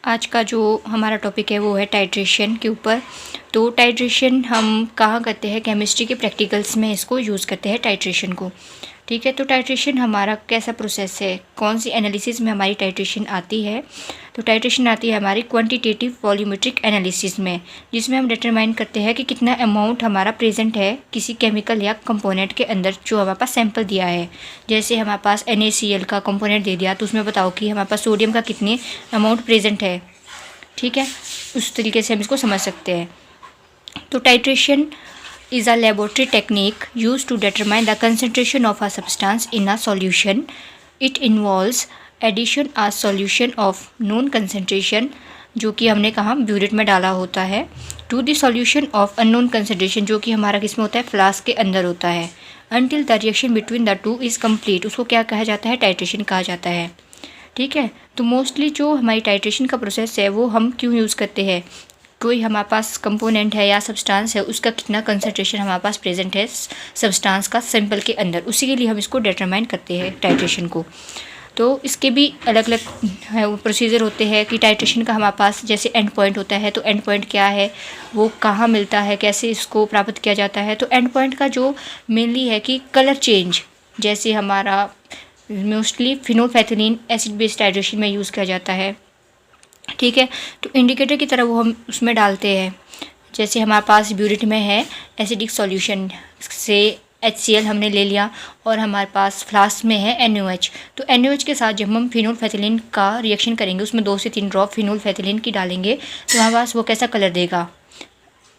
आज का जो हमारा टॉपिक है वो है टाइट्रेशन के ऊपर। तो टाइट्रेशन हम कहाँ करते हैं, केमिस्ट्री के प्रैक्टिकल्स में इसको यूज़ करते हैं टाइट्रेशन को। ठीक है, तो टाइट्रेशन हमारा कैसा प्रोसेस है, कौन सी एनालिसिस में हमारी टाइट्रेशन आती है। तो टाइट्रेशन आती है हमारी क्वांटिटेटिव वॉल्यूमेट्रिक एनालिसिस में, जिसमें हम डिटरमाइन करते हैं कि कितना अमाउंट हमारा प्रेजेंट है किसी केमिकल या कंपोनेंट के अंदर जो हमारे पास सैंपल दिया है। जैसे हमारे पास NaCl का कंपोनेंट दे दिया तो उसमें बताओ कि हमारे पास सोडियम का कितने अमाउंट प्रेजेंट है। ठीक है, उस तरीके से हम इसको समझ सकते हैं। तो titration is a laboratory technique used to determine the concentration of a substance in a solution. It involves addition a solution of known concentration, जो कि हमने कहा ब्यूरेट में डाला होता है, to the solution of unknown concentration, जो कि हमारा किस में होता है, फ्लास्क के अंदर होता है, until the reaction between the two is complete. उसको क्या कहा जाता है, टाइट्रेशन कहा जाता है। ठीक है, तो मोस्टली जो हमारी टाइट्रेशन का प्रोसेस है वो हम क्यों यूज़ करते हैं, कोई हमारे पास कंपोनेंट है या सब्सटेंस है उसका कितना कंसंट्रेशन हमारे पास प्रेजेंट है सब्सटेंस का सैंपल के अंदर, उसी के लिए हम इसको डिटरमाइन करते हैं टाइट्रेशन को। तो इसके भी अलग अलग प्रोसीजर होते हैं कि टाइट्रेशन का हमारे पास जैसे एंड पॉइंट होता है, तो एंड पॉइंट क्या है, वो कहाँ मिलता है, कैसे इसको प्राप्त किया जाता है। तो एंड पॉइंट का जो मेनली है कि कलर चेंज, जैसे हमारा मोस्टली फिनोल्फेथलीन एसिड बेस्ड टाइट्रेशन में यूज़ किया जाता है। ठीक है, तो इंडिकेटर की तरह वो हम उसमें डालते हैं। जैसे हमारे पास ब्यूरेट में है एसिडिक सॉल्यूशन से HCl हमने ले लिया और हमारे पास फ्लास्क में है NaOH। तो NaOH के साथ जब हम फिनोल्फेथलीन का रिएक्शन करेंगे, उसमें 2 से 3 ड्रॉप फिनोल्फेथलीन की डालेंगे तो हमारे पास वो कैसा कलर देगा।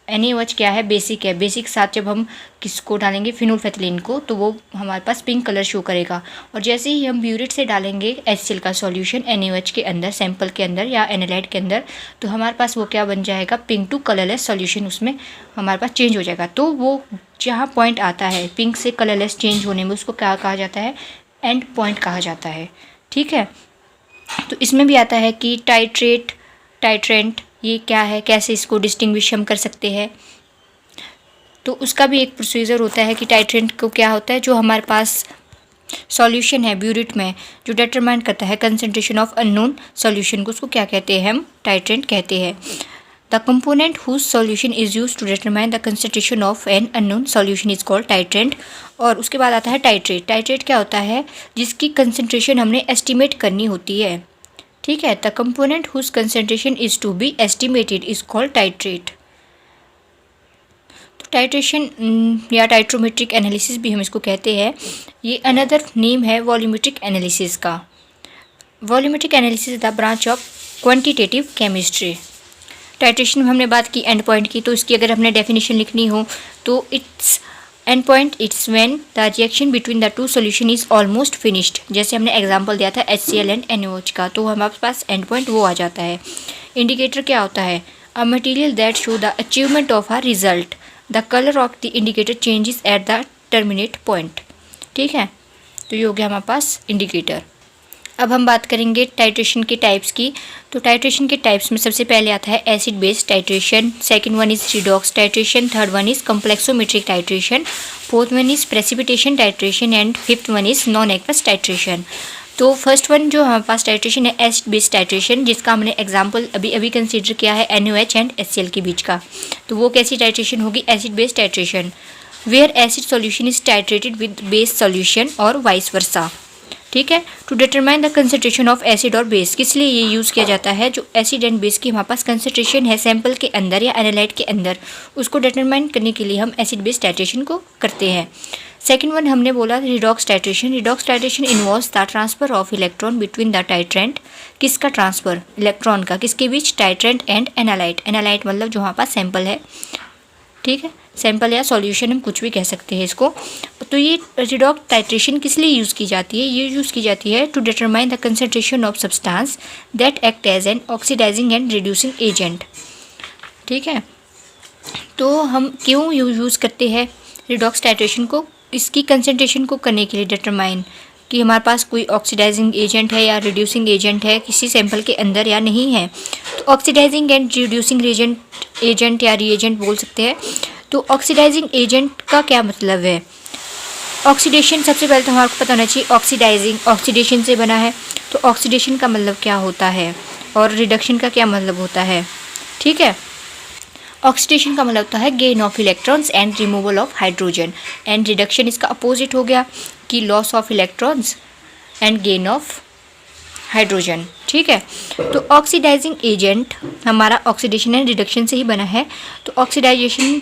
NaOH क्या है, बेसिक है, बेसिक साथ जब हम किसको डालेंगे, फिनोल्फेथलीन को, तो वो हमारे पास पिंक कलर शो करेगा। और जैसे ही हम ब्यूरेट से डालेंगे HCl का सॉल्यूशन NaOH के अंदर, सैंपल के अंदर या एनालाइट के अंदर, तो हमारे पास वो क्या बन जाएगा, पिंक टू कलरलेस सॉल्यूशन उसमें हमारे पास चेंज हो जाएगा। तो वो जहाँ पॉइंट आता है पिंक से कलरलेस चेंज होने में, उसको क्या कहा जाता है, एंड पॉइंट कहा जाता है। ठीक है, तो इसमें भी आता है कि टाइट्रेट, टाइट्रेंट, ये क्या है, कैसे इसको डिस्टिंग्विश हम कर सकते हैं। तो उसका भी एक प्रोसीजर होता है कि टाइट्रेंट को क्या होता है, जो हमारे पास सॉल्यूशन है ब्यूरेट में जो डिटरमाइन करता है कंसंट्रेशन ऑफ अननोन सॉल्यूशन को, उसको क्या कहते हैं, हम टाइट्रेंट कहते हैं। The component whose solution is use to determine the concentration of an unknown solution is called titrant. और उसके बाद आता है टाइट्रेट। टाइट्रेट क्या होता है, जिसकी कंसंट्रेशन हमने एस्टिमेट करनी होती है। ठीक है, the component whose concentration is to be estimated is called titrate. तो टाइट्रेशन या टाइट्रोमेट्रिक एनालिसिस भी हम इसको कहते हैं। ये अनदर नेम है वॉल्यूमेट्रिक एनालिसिस का। Volumetric analysis is the branch of quantitative chemistry. Titration में हमने बात की एंड पॉइंट की, तो इसकी अगर हमने डेफिनेशन लिखनी हो तो it's and point it's when the reaction between the two solution is almost finished. जैसे हमने एग्जांपल दिया था HCl एंड NaOH का, तो हमारे पास एंड पॉइंट वो आ जाता है। इंडिकेटर क्या होता है, a material that show the achievement of a result, the colour of the indicator changes at the terminate point. ठीक है, तो ये हो गया हमारे पास इंडिकेटर। अब हम बात करेंगे टाइट्रेशन के टाइप्स की। तो टाइट्रेशन के टाइप्स में सबसे पहले आता है acid based titration, second one is redox titration, third one is complexometric titration, fourth one is precipitation titration and fifth one is non aqueous titration. तो फर्स्ट वन जो हमारे पास टाइट्रेशन है एसिड बेस्ड टाइट्रेशन, जिसका हमने example अभी consider किया है NaOH एंड HCl के बीच का। तो वो कैसी टाइट्रेशन होगी, acid based titration, where acid solution is titrated with base solution और वाइस वर्सा। ठीक है, to determine the concentration of acid और बेस, किस लिए ये यूज़ किया जाता है, जो एसिड एंड बेस की हमारे पास कंसंट्रेशन है सैंपल के अंदर या एनालाइट के अंदर, उसको डिटरमाइन करने के लिए हम एसिड बेस टाइट्रेशन को करते हैं। सेकंड वन हमने बोला redox titration. Redox titration involves the transfer of electron between the titrant, किसका ट्रांसफर, इलेक्ट्रॉन का, किसके बीच, टाइट्रेंट एंड एनालाइट। एनालाइट मतलब जो हमारे पास सैंपल है। ठीक है, सैंपल या सॉल्यूशन हम कुछ भी कह सकते हैं इसको। तो ये रिडॉक्स टाइट्रेशन किस लिए यूज़ की जाती है, ये यूज़ की जाती है to determine the concentration of substance that act as an oxidizing and reducing agent. ठीक है, तो हम क्यों यूज़ करते हैं रिडॉक्स टाइट्रेशन को, इसकी कंसंट्रेशन को करने के लिए डिटरमाइन कि हमारे पास कोई ऑक्सीडाइजिंग एजेंट है या रिड्यूसिंग एजेंट है किसी सैंपल के अंदर या नहीं है। तो ऑक्सीडाइजिंग एंड रिड्यूसिंग एजेंट या रिएजेंट बोल सकते हैं। तो ऑक्सीडाइजिंग एजेंट का क्या मतलब है, ऑक्सीडेशन, सबसे पहले तो हमारे को पता होना चाहिए ऑक्सीडाइजिंग ऑक्सीडेशन से बना है। तो ऑक्सीडेशन का मतलब क्या होता है, और रिडक्शन का क्या मतलब होता है, ठीक है। ऑक्सीडेशन का मतलब होता है gain of electrons and removal of hydrogen, and reduction इसका अपोजिट हो गया कि loss of electrons and gain of hydrogen, ठीक है। तो ऑक्सीडाइजिंग एजेंट हमारा ऑक्सीडेशन एंड रिडक्शन से ही बना है, तो ऑक्सीडाइजेशन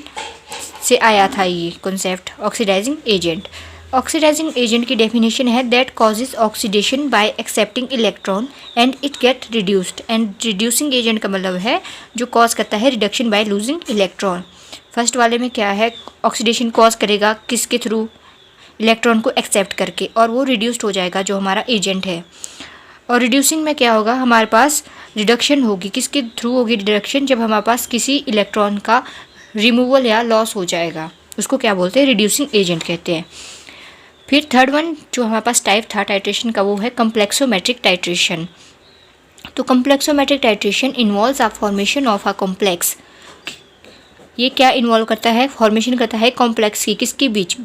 से आया था ये concept oxidizing agent. Oxidizing agent की डेफिनेशन है that causes oxidation by accepting electron and it get reduced, and reducing agent का मतलब है जो कॉज करता है reduction by losing electron. First वाले में क्या है, ऑक्सीडेशन कॉज करेगा किसके थ्रू, इलेक्ट्रॉन को एक्सेप्ट करके, और वो रिड्यूस्ड हो जाएगा जो हमारा एजेंट है। और रिड्यूसिंग में क्या होगा, हमारे पास रिडक्शन होगी, किसके थ्रू होगी रिडक्शन, जब हमारे पास किसी इलेक्ट्रॉन का रिमूवल या लॉस हो जाएगा, उसको क्या बोलते हैं, रिड्यूसिंग एजेंट कहते हैं। फिर थर्ड वन जो हमारे पास टाइप था टाइट्रेशन का, वो है कम्प्लेक्सोमेट्रिक टाइट्रेशन। तो complexometric titration involves a formation of a complex. ये क्या इन्वॉल्व करता है, फॉर्मेशन करता है कॉम्प्लेक्स की, किसके बीच,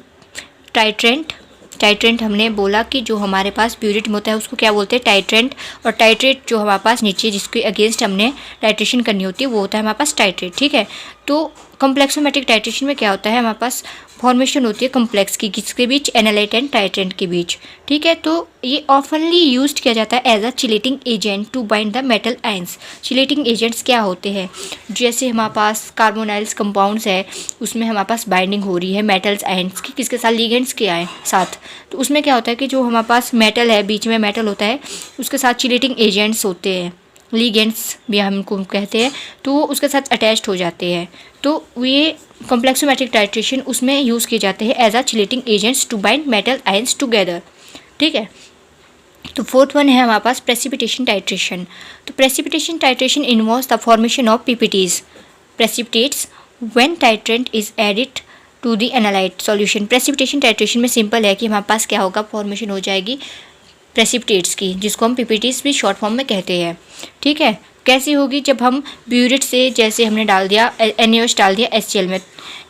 टाइट्रेंट। टाइट्रेंट हमने बोला कि जो हमारे पास प्यूरिट में होता है उसको क्या बोलते हैं, टाइट्रेंट। और टाइट्रेट जो हमारे पास नीचे जिसके अगेंस्ट हमने टाइट्रेशन करनी होती है वो होता है हमारे पास टाइट्रेट, ठीक है। तो कम्प्लेक्सोमेट्रिक टाइट्रेशन में क्या होता है, हमारे पास फॉर्मेशन होती है कम्प्लेक्स की, किसके बीच, एनालाइट एंड टाइट्रेंट के बीच, ठीक है। तो ये ऑफनली यूज्ड किया जाता है as a chelating agent to bind the metal ions. Chelating agents क्या होते हैं, जैसे हमारे पास कार्बोनाइल्स कंपाउंड्स है, उसमें हमारे पास बाइंडिंग हो रही है मेटल्स आयंस की, किसके साथ, लिगेंड्स के आए साथ। तो उसमें क्या होता है कि जो हमारे पास मेटल है, बीच में मेटल होता है, उसके साथ चिलेटिंग एजेंट्स होते हैं, लिगेंड्स भी हमको कहते हैं, तो वो उसके साथ अटैच्ड हो जाते हैं। तो ये कॉम्प्लेक्सोमेट्रिक टाइट्रेशन उसमें यूज़ किए जाते हैं as a chelating agents to bind metal ions together, ठीक है। तो फोर्थ वन है हमारे पास प्रेसिपिटेशन टाइट्रेशन। तो precipitation titration involves the formation of PPTs precipitates when titrant is added to the analyte solution. Precipitation titration में simple है कि हमारे पास क्या होगा, फॉर्मेशन हो जाएगी प्रेसिपिटेट्स की, जिसको हम पीपीटीज भी शॉर्ट फॉर्म में कहते हैं, ठीक है। कैसी होगी, जब हम ब्यूरिट से, जैसे हमने डाल दिया NaOH डाल दिया HCl में,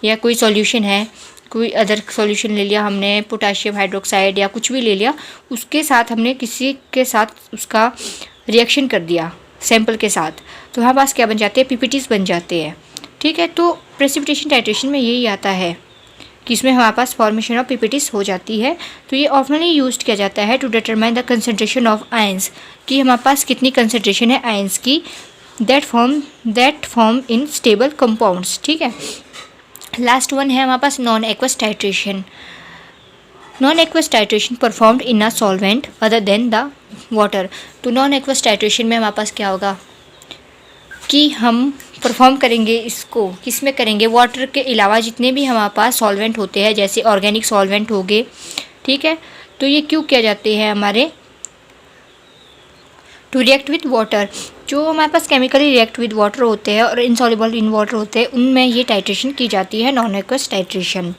या कोई सॉल्यूशन है, कोई अदर सॉल्यूशन ले लिया हमने, पोटाशियम हाइड्रोक्साइड या कुछ भी ले लिया, उसके साथ हमने किसी के साथ उसका रिएक्शन कर दिया सैंपल के साथ, तो हमारे पास क्या बन जाते हैं, पीपीटीज बन जाते हैं, ठीक है। तो प्रेसिपिटेशन टाइट्रेशन में यही आता है कि इसमें हमारे पास फॉर्मेशन ऑफ पीपीटीज हो जाती है। तो ये ऑफनली यूज्ड किया जाता है to determine the concentration of ions, कि हमारे पास कितनी कंसंट्रेशन है आयंस की, that form in stable compounds, ठीक है। लास्ट वन है हमारे पास non aqueous titration. Non aqueous titration performed in a solvent other than the water. तो नॉन एक्वस टाइट्रेशन में हमारे पास क्या होगा कि हम परफॉर्म करेंगे इसको, किस में करेंगे, वाटर के अलावा जितने भी हमारे पास सॉल्वेंट होते हैं, जैसे ऑर्गेनिक सॉल्वेंट हो गए, ठीक है। तो ये क्यों किया जाते हैं हमारे, टू रिएक्ट विद वाटर। जो हमारे पास केमिकली रिएक्ट विद वाटर होते हैं और इनसॉल्युबल इन वाटर होते हैं, उनमें ये टाइट्रेशन की जाती है, नॉन एक्वस टाइट्रेशन।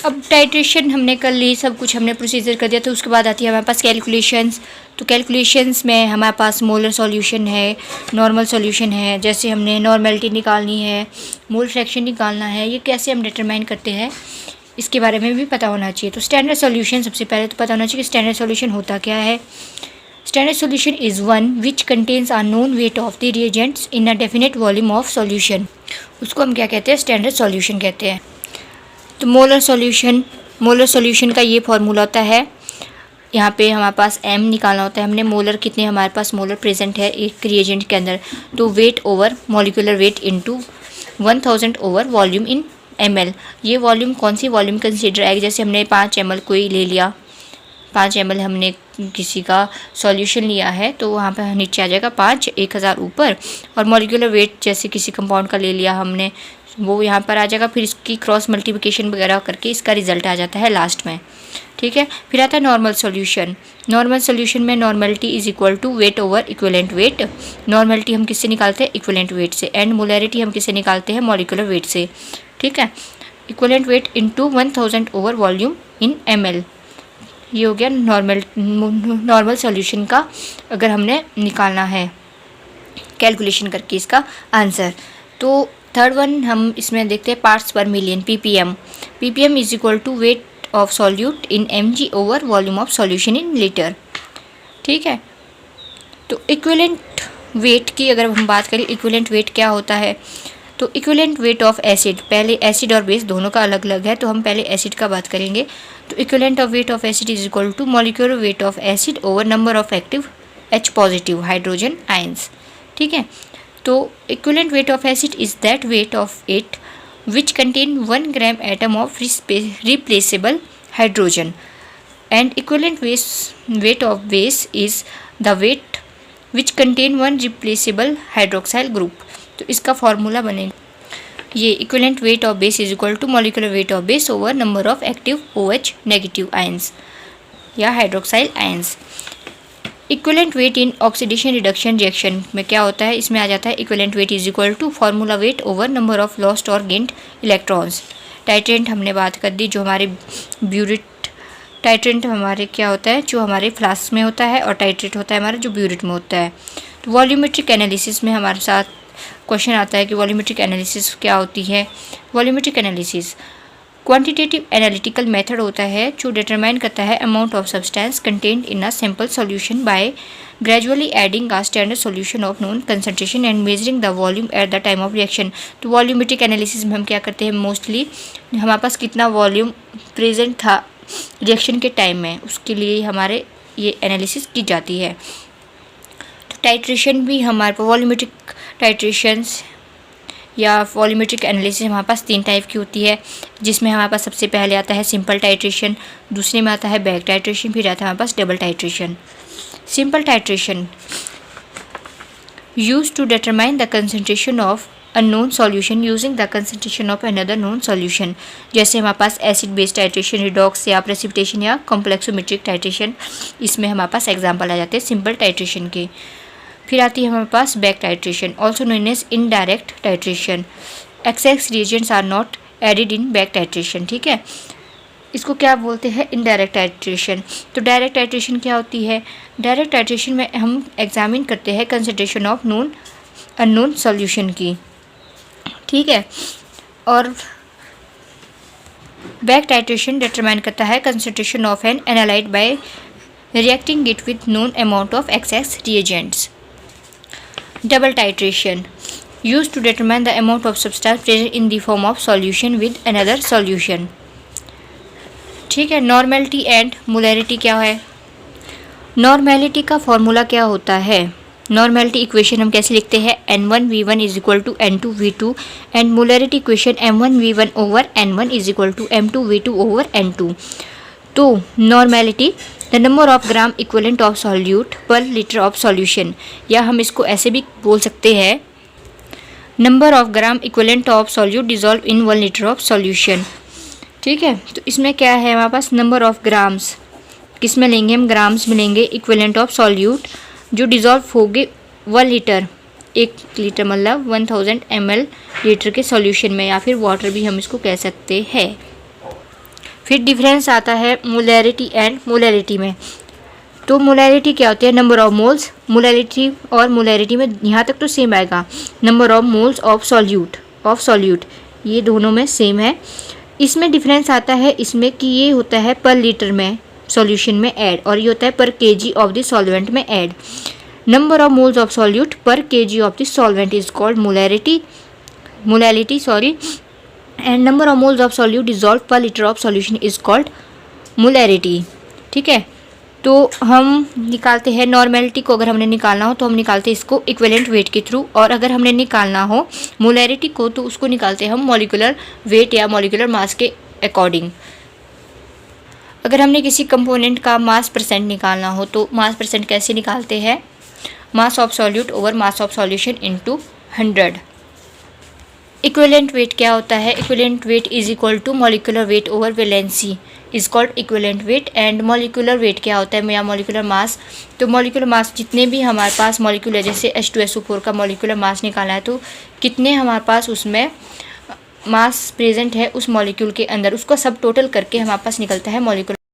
अब टाइट्रेशन हमने कर ली, सब कुछ हमने प्रोसीजर कर दिया, तो उसके बाद आती है हमारे पास कैलकुलेशंस। तो कैलकुलेशंस में हमारे पास मोलर सॉल्यूशन है, नॉर्मल सॉल्यूशन है, जैसे हमने नॉर्मेलिटी निकालनी है, मोल फ्रैक्शन निकालना है, ये कैसे हम डिटरमाइन करते हैं इसके बारे में भी पता होना चाहिए। तो स्टैंडर्ड सॉल्यूशन सबसे पहले तो पता होना चाहिए कि स्टैंडर्ड सॉल्यूशन होता क्या है। Standard solution is one which contains a known weight of the reagents in a definite volume of solution. उसको हम क्या कहते हैं, स्टैंडर्ड सॉल्यूशन कहते हैं। तो मोलर सॉल्यूशन का ये फॉर्मूला होता है, यहाँ पे हमारे पास m निकालना होता है हमने, मोलर कितने हमारे पास मोलर प्रेजेंट है एक रिएजेंट के अंदर, तो weight over molecular weight into 1000 over volume in ml। ये वॉल्यूम कौन सी वॉल्यूम कंसीडर आएगी, जैसे हमने 5 ml कोई ले लिया, 5 ml हमने किसी का सॉल्यूशन लिया है, तो वहाँ पे नीचे आ जाएगा 5 1000 ऊपर, और मॉलिक्यूलर वेट जैसे किसी कंपाउंड का ले लिया हमने, वो यहाँ पर आ जाएगा, फिर इसकी क्रॉस मल्टीप्लिकेशन वगैरह करके इसका रिजल्ट आ जाता है लास्ट में, ठीक है। फिर आता है नॉर्मल सॉल्यूशन। नॉर्मल सॉल्यूशन में normality is equal to weight over equivalent weight. Normality हम किससे निकालते हैं, इक्विवेलेंट वेट से, एंड मोलैरिटी हम किससे निकालते हैं, मॉलिक्यूलर वेट से, ठीक है। Equivalent weight into 1000 over volume in ml। ये हो गया नॉर्मल सॉल्यूशन का, अगर हमने निकालना है कैलकुलेशन करके इसका आंसर। तो थर्ड वन हम इसमें देखते हैं parts per million, ppm is equal to weight of solute in mg over volume of solution in litre, ठीक है। तो इक्विवेलेंट वेट की अगर हम बात करें, इक्विवेलेंट वेट क्या होता है, तो इक्विवेलेंट वेट ऑफ एसिड, पहले एसिड और बेस दोनों का अलग अलग है, तो हम पहले एसिड का बात करेंगे। तो equivalent of weight of acid is equal to molecular weight of acid over number of active H positive hydrogen ions. ठीक है, तो equivalent weight of acid is that weight of it which contain 1 gram atom of replaceable hydrogen and equivalent weight of base is the weight which contain 1 replaceable hydroxyl group. तो इसका formula बनेगा ये, equivalent weight of base is equal to molecular weight of base over number of active OH negative ions या hydroxyl ions. Equivalent weight in oxidation reduction reaction में क्या होता है, इसमें आ जाता है equivalent weight is equal to formula weight over number of lost और गेंड इलेक्ट्रॉन्स। टाइट्रेंट हमने बात कर दी, जो हमारे ब्यूरिट, टाइट्रेंट हमारे क्या होता है, जो हमारे फ्लास्क में होता है, और टाइट्रेट होता है हमारा जो ब्यूरिट में होता है। तो वॉल्यूमेट्रिक एनालिसिस में हमारे साथ क्वेश्चन आता है कि वॉल्यूमेट्रिक एनालिसिस क्या होती है। Volumetric analysis quantitative analytical method होता है जो डिटरमाइन करता है amount of substance contained in a sample solution bye gradually adding a standard solution of known concentration and measuring the volume at the time of reaction. तो volumetric analysis में हम क्या करते हैं, मोस्टली हमारे पास कितना वॉल्यूम प्रेजेंट था reaction के टाइम में, उसके लिए हमारे ये एनालिसिस की जाती है। तो टाइट्रेशन भी हमारे पास वॉल्यूमेट्रिक टाइट्रेशंस या वॉल्यूमेट्रिक एनालिसिस हमारे पास 3 टाइप की होती है, जिसमें हमारे पास सबसे पहले आता है सिंपल टाइट्रेशन, दूसरे में आता है बैक टाइट्रेशन, फिर आता है हमारे पास double titration. Simple titration used to determine the concentration of a known solution using the concentration of another known solution. जैसे हमारे पास एसिड बेस टाइट्रेशन, रिडॉक्स या प्रेसिपिटेशन या कॉम्प्लेक्सोमेट्रिक टाइट्रेशन, इसमें हमारे पास एग्जाम्पल आ जाते हैं सिंपल टाइट्रेशन के। फिर आती है हमारे पास back titration, also known as indirect titration. Excess reagents are not added in back titration. ठीक है, इसको क्या बोलते हैं, इनडायरेक्ट टाइट्रेशन। तो डायरेक्ट टाइट्रेशन क्या होती है, डायरेक्ट टाइट्रेशन में हम एग्जामिन करते हैं concentration of known unknown solution की। ठीक है, और बैक टाइट्रेशन डिटरमाइन करता है concentration of an analyte by reacting it with known amount of excess reagents. Double titration used to determine the amount of substance present in the form of solution with another solution। ठीक है, normality and molarity क्या है, normality का formula क्या होता है, normality equation हम कैसे लिखते हैं, N1V1 is equal to N2V2 and molarity equation M1V1 over N1 is equal to M2V2 over N2। तो normality the number of gram equivalent of solute per litre of solution, या हम इसको ऐसे भी बोल सकते हैं number of gram equivalent of solute dissolve in 1 litre of solution. ठीक है, तो इसमें क्या है हमारे पास नंबर ऑफ ग्राम्स, किस में लेंगे हम, ग्राम्स में लेंगे इक्विवेलेंट ऑफ सॉल्यूट जो डिजॉल्व होंगे 1 लीटर, 1 लीटर मतलब 1000 ml लीटर के सॉल्यूशन में, या फिर वाटर भी हम इसको कह सकते हैं। फिर डिफरेंस आता है मोलैरिटी एंड मोलैरिटी में। तो मोलैरिटी क्या होती है, नंबर ऑफ मोल्स, मोलैरिटी और मोलैरिटी में यहाँ तक तो सेम आएगा, number of moles of solute ये दोनों में सेम है। इसमें डिफरेंस आता है इसमें कि ये होता है पर लीटर में सॉल्यूशन में ऐड, और ये होता है per kg of the solvent में add. Number of moles of solute per kg of the solvent is called molarity and number of moles of solute dissolve per litre of solution is called molarity. ठीक है, तो हम निकालते हैं normality को, अगर हमने निकालना हो तो हम निकालते हैं इसको इक्विवेलेंट वेट के थ्रू, और अगर हमने निकालना हो मोलैरिटी को तो उसको निकालते हैं हम मॉलिक्यूलर वेट या मॉलिक्यूलर मास के अकॉर्डिंग। अगर हमने किसी कंपोनेंट का मास परसेंट निकालना हो तो मास परसेंट कैसे निकालते हैं, mass of solute over mass of solution into 100। Equivalent weight क्या होता है, equivalent weight is equal to molecular weight over valency is called equivalent weight. And molecular weight क्या होता है, या मॉलिक्यूलर मास, तो मॉलिक्यूलर मास जितने भी हमारे पास मॉलिक्यूल है, जैसे H2SO4 का मॉलिक्यूलर मास निकालना है तो कितने हमारे पास उसमें मास प्रेजेंट है उस मॉलिक्यूल के अंदर, उसको सब टोटल करके हमारे पास निकलता है मॉलिक्यूलर